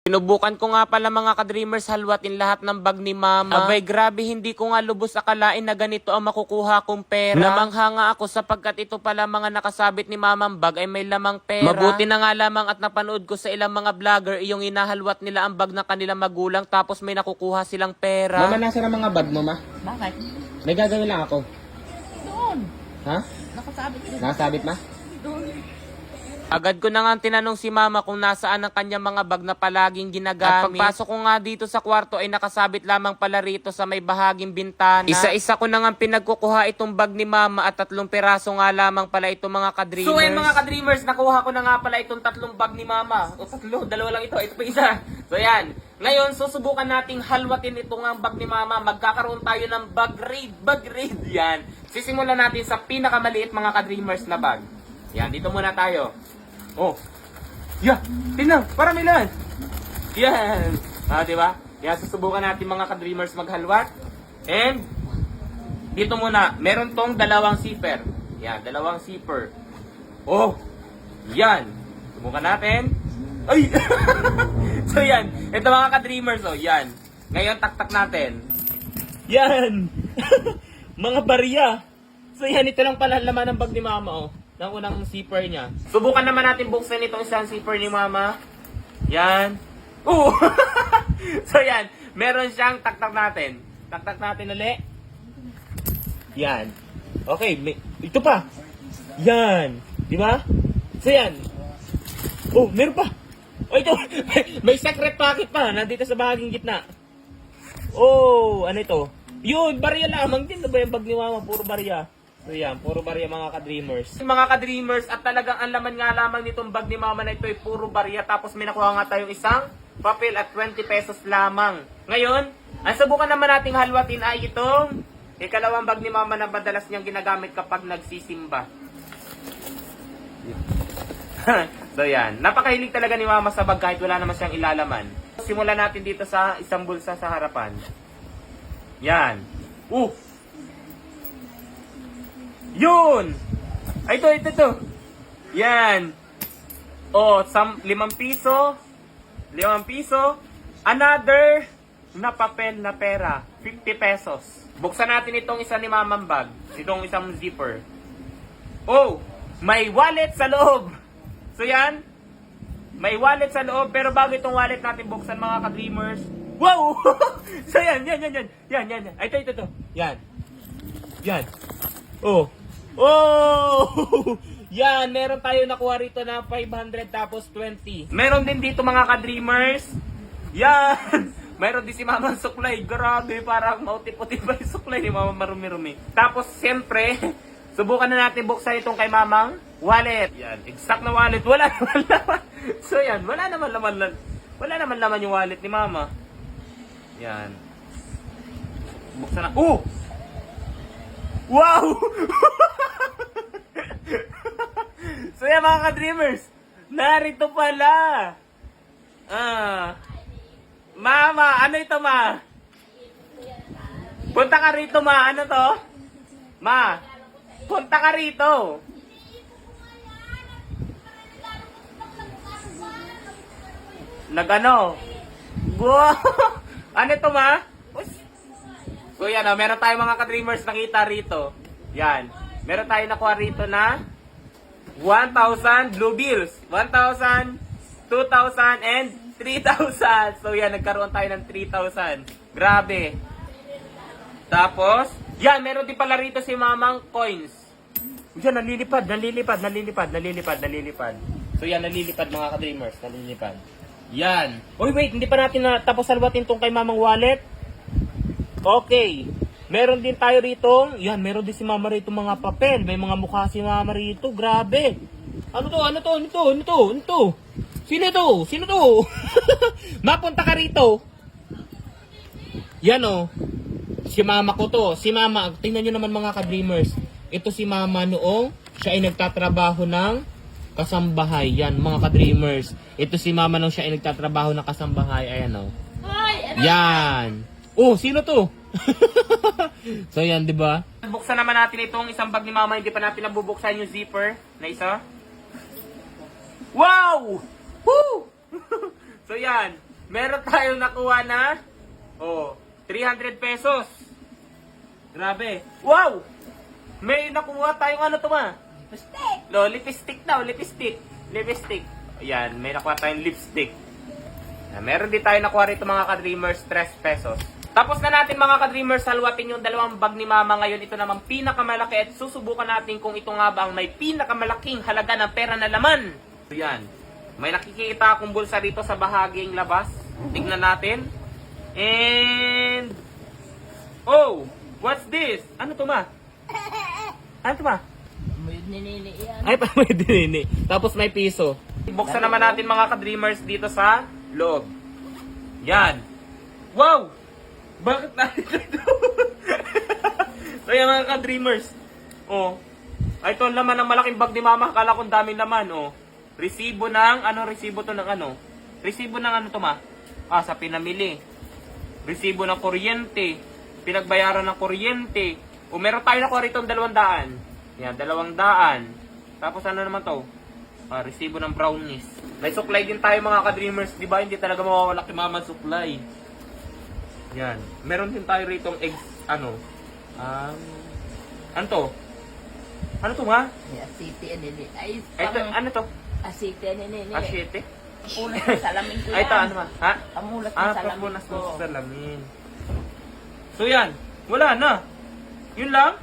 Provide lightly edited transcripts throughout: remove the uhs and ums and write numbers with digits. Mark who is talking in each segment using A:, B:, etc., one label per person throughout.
A: Sinubukan ko nga pala mga ka-dreamers halwatin lahat ng bag ni mama. Abay grabe, hindi ko nga lubos akalain na ganito ang makukuha kong pera. Namangha nga ako sapagkat ito pala mga nakasabit ni mamang bag ay may lamang pera. Mabuti na nga lamang at napanood ko sa ilang mga vlogger yung inahalwat nila ang bag ng kanilang magulang tapos may nakukuha silang pera.
B: Mama, nasa na mga bag mo, ma?
C: Bakit?
B: May gagawin lang ako.
C: Doon.
B: Ha?
C: Nakasabit din.
B: Nakasabit, ma?
C: Doon.
A: Agad ko na nga tinanong si mama kung nasaan ang kanyang mga bag na palaging ginagamit. At pagpasok ko nga dito sa kwarto ay nakasabit lamang pala rito sa may bahaging bintana. Isa-isa ko na nga pinagkukuha itong bag ni mama at 3 piraso nga lamang pala itong mga ka-dreamers. So mga ka-dreamers, nakuha ko na nga pala itong 3 bag ni mama. O 3, 2 lang ito pa isa. So yan. Ngayon, susubukan nating halwatin itong ang bag ni mama. Magkakaroon tayo ng bag raid. Yan. Sisimulan natin sa pinakamaliit mga ka-dreamers na bag. Yan, dito muna tayo. Oh. Yeah, tingnan, parang ilan. Yan. Diba? Yan, susubukan natin mga ka-dreamers maghalwat. And, dito muna, meron tong 2 zipper. Yan, 2 zipper. Oh, yan. Subukan natin. Ay! So yan, ito mga ka-dreamers, oh, yan. Ngayon, taktak natin. Yan! Mga barya. So yan, ito lang pala laman ng bag ni mama, oh. Ng unang zipper niya. Subukan naman natin buksan itong isang zipper ni mama. Yan. So yan, meron siyang taktak natin. Taktak natin ulit. Yan. Okay, ito pa. Yan. Di ba? So yan. Oh, meron pa. Oh, ito. May secret pocket pa. Nandito sa bahaging gitna. Oh, ano ito? Yun, barya lamang din. Ano ba yung bag ni mama? Puro barya. So yan, puro barya mga ka-dreamers. Mga ka-dreamers, at talagang ang laman nga lamang nitong bag ni mama na ito ay puro barya. Tapos may nakuha nga tayong isang papel at 20 pesos lamang. Ngayon, ang subukan naman nating halwatin ay itong ikalawang bag ni mama na madalas niyang ginagamit kapag nagsisimba. So yan, napakahilig talaga ni mama sa bag kahit wala naman siyang ilalaman. Simulan natin dito sa isang bulsa sa harapan. Yan. Yun! Ay, ito. Yan. O, 5 piso. 5 piso. Another na papel na pera. 50 pesos. Buksan natin itong isa ni mamang bag. Itong isang zipper. Oh! May wallet sa loob. So yan. May wallet sa loob. Pero bago itong wallet natin buksan mga ka-dreamers. Wow! So yan. Yan. Ay, ito. Yan. Oh! Yan, meron tayo nakuha rito na 500 tapos 20. Meron din dito mga ka-dreamers. Yan! Meron din si Mama suklay. Grabe, parang mauti-puti pa yung suklay ni Mama marumi-rumi. Tapos, siyempre, subukan na natin buksan itong kay Mamang wallet. Yan, exact na wallet. Wala naman laman. So yan, wala naman laman yung wallet ni Mama. Yan. Buksan na. Oh! Wow! So yan mga ka-dreamers, narito pala. Mama, ano ito ma? Punta ka rito ma, ano to? Ma, punta ka rito. Nagano? Wow! Ano ito ma? So yan, meron tayong mga ka-dreamers nakita rito. Yan. Meron tayong nakuha rito na 1,000 blue bills. 1,000, 2,000, and 3,000. So yan, nagkaroon tayo ng 3,000. Grabe. Tapos, yan, meron din pala rito si mamang coins. Yan, nalilipad. So yan, nalilipad mga ka-dreamers. Nalilipad. Yan. Uy, wait, hindi pa natin tapos salwatin tong kay mamang wallet. Okay. Meron din tayo rito. Yan, meron din si mama rito mga papel. May mga mukha si mama rito. Grabe. Ano to? Sino to? Mapunta ka rito. Yan o. Si mama ko to. Si mama, tingnan nyo naman mga ka-dreamers. Ito si mama noong siya ay nagtatrabaho ng kasambahay. Yan, mga ka-dreamers. Ito si mama nung siya ay nagtatrabaho ng kasambahay. Ayan o. Yan. Oh, sino to? So yan, di ba? Buksan naman natin itong isang bag ni mama. Hindi pa natin nabubuksan yung zipper na isa. Wow! Woo! So yan. Meron tayong nakuha na 300 pesos. Grabe. Wow! May nakuha tayong ano to ma?
C: Lipstick.
A: Lipstick daw, lipstick. Lipstick. Ayan, may nakuha tayong lipstick. Meron din tayo nakuha rito mga ka-dreamers, 3 pesos. Tapos na natin mga ka-dreamers, salwatin yung dalawang bag ni Mama ngayon. Ito namang pinakamalaki at susubukan natin kung ito nga ba ang may pinakamalaking halaga ng pera na laman. Ayan. May nakikita akong bulsa rito sa bahaging labas. Tignan natin. And... oh! What's this? Ano to ma? Ano to ma?
C: May ninini yan.
A: Ay, may dinini. Tapos may piso. Buksan naman natin mga ka-dreamers dito sa loob. Yan. Wow! Bakit natin ito? So yan mga ka-dreamers. Ay, ito ang laman ng malaking bag ni Mama. Akala kong daming laman. Resibo ng, resibo to ng ano? Resibo ng ano to ma? Sa pinamili. Resibo ng kuryente. Pinagbayaran ng kuryente. Meron tayo na ko rito 200. Yan, 200. Tapos ano naman to? Resibo ng brownies. May suklay din tayo mga ka-dreamers. Diba hindi talaga mawawala kay Mama suklay. Yan. Meron din tayo rito eggs, ano to? Ano to ma?
C: Asiti nini. Ay,
A: Ito, ano to?
C: asiti nini.
A: Asyete?
C: Amulat ng salamin ko yan.
A: Ay, ito ano ma? Ha?
C: Amulat ng salamin
A: Papunas
C: ko.
A: ng salamin. So yan. Wala na. Yun lang.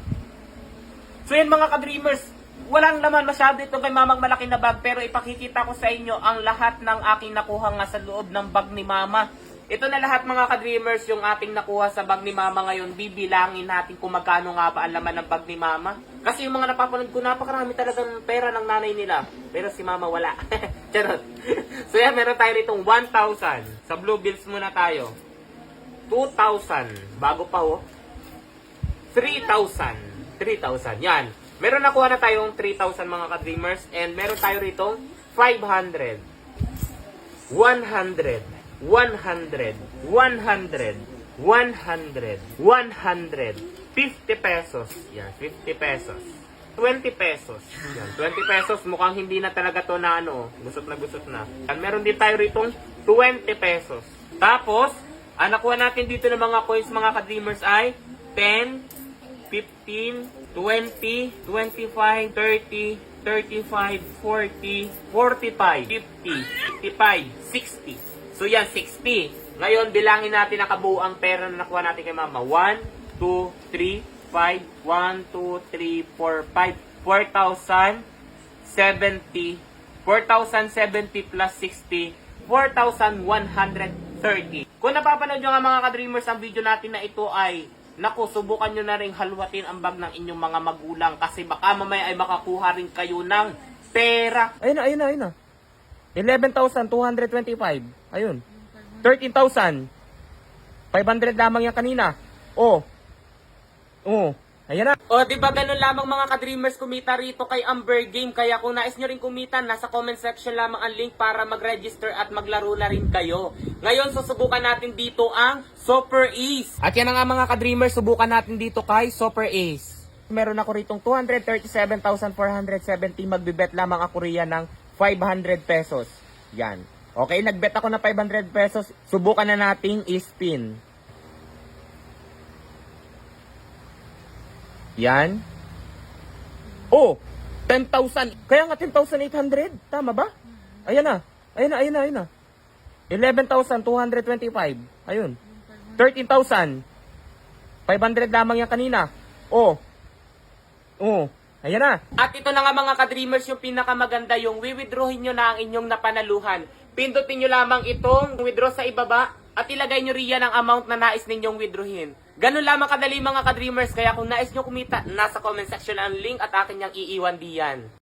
A: So yan mga ka-dreamers. Walang laman masyado ito kay Mamang malaki na bag. Pero ipakikita ko sa inyo ang lahat ng aking nakuha nga sa loob ng bag ni Mama. Ito na lahat mga ka-dreamers yung ating nakuha sa bag ni Mama ngayon. Bibilangin natin kung magkano nga ba ang laman ng bag ni Mama. Kasi yung mga napapanood ko, napakarami talagang pera ng nanay nila. Pero si Mama wala. Charot. So yan, meron tayo ritong 1,000. Sa blue bills muna tayo. 2,000. Bago pa 3,000. 3,000. Yan. Meron nakuha na tayong 3,000 mga ka-dreamers. And meron tayo ritong 500. 100. 100, 100, 100, 100, 50 pesos. Yan, 50 pesos. 20 pesos. Yan, 20 pesos. Mukhang hindi na talaga to na gusot na. Yan, meron din tayo ritong 20 pesos. Tapos, ang nakuha natin dito ng mga coins mga ka-dreamers ay 10, 15, 20, 25, 30, 35, 40, 45, 50, 55, 60. So yan, 60. Ngayon, bilangin natin ang kabuuang pera na nakuha natin kay Mama. 1, 2, 3, 5, 1, 2, 3, 4, 5, 4,070. 4,070 plus 60, 4,130. Kung napapanood nyo nga mga ka-dreamers ang video natin na ito ay, naku, subukan nyo na rin halwatin ang bag ng inyong mga magulang kasi baka mamaya ay makakuha rin kayo ng pera. Ayun na. 11,225. Ayun. 13,000. 500 lamang yan kanina. Ayan na. Di ba ganun lamang mga ka-dreamers kumita rito kay Amber Game. Kaya kung nais nyo rin kumita, nasa comment section lamang ang link para mag-register at maglaro na rin kayo. Ngayon, susubukan natin dito ang Super Ace. At yan nga mga ka-dreamers, subukan natin dito kay Super Ace. Meron ako ritong 237,470. Magbibet lamang ako riyan ng 500 pesos. Yan. Okay, nagbet ako na 500 pesos. Subukan na nating i-spin. Yan. 10,000. Kaya nga 10,800. Tama ba? Ayan na. 11,225. Ayun. 13,000. 500 lamang yan kanina. Ayan na. At ito na nga mga ka-dreamers yung pinakamaganda, yung withdrawin nyo na ang inyong napanaluhan. Pindutin nyo lamang itong withdraw sa ibaba at ilagay nyo riyan ang amount na nais ninyong withdrawin. Ganun lamang kadali mga ka-dreamers, kaya kung nais nyo kumita, nasa comment section ang link at akin niyang iiwan diyan.